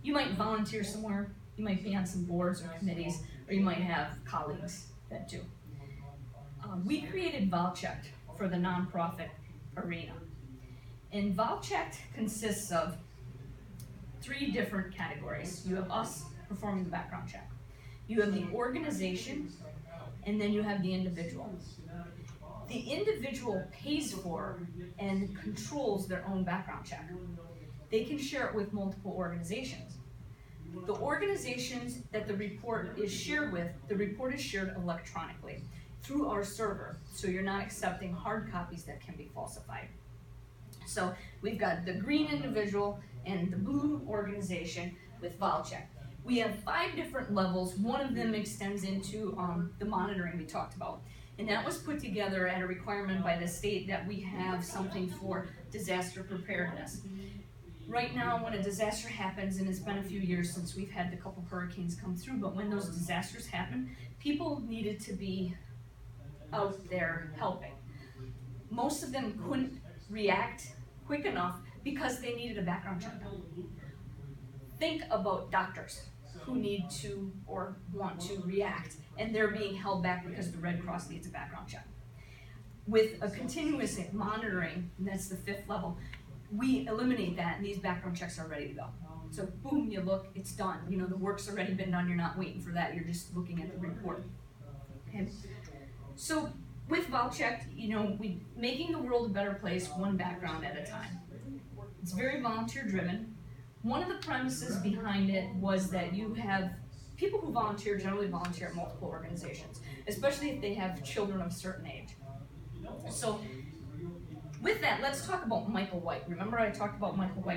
you might volunteer somewhere, you might be on some boards or committees, or you might have colleagues that do. We created VolChecked for the nonprofit arena. And VolChecked consists of 3 different categories. You have us performing the background check. You have the organization, and then you have the individual. The individual pays for and controls their own background check. They can share it with multiple organizations. The organizations that the report is shared with, the report is shared electronically through our server, so you're not accepting hard copies that can be falsified. So we've got the green individual and the blue organization with VolChecked. We have 5 different levels. One of them extends into the monitoring we talked about. And that was put together at a requirement by the state that we have something for disaster preparedness. Right now, when a disaster happens, and it's been a few years since we've had a couple hurricanes come through, but when those disasters happen, people needed to be out there helping. Most of them couldn't react quick enough because they needed a background check done. Think about doctors who need to or want to react, and they're being held back because the Red Cross needs a background check. With a continuous monitoring, and that's the 5th level, we eliminate that, and these background checks are ready to go. So boom, you look, it's done. You know, the work's already been done, you're not waiting for that, you're just looking at the report. Okay? So with VolChecked, you know, we making the world a better place, one background at a time. It's very volunteer driven. One of the premises behind it was that you have people who volunteer generally volunteer at multiple organizations, especially if they have children of a certain age. So with that, let's talk about Michael White. Remember I talked about Michael White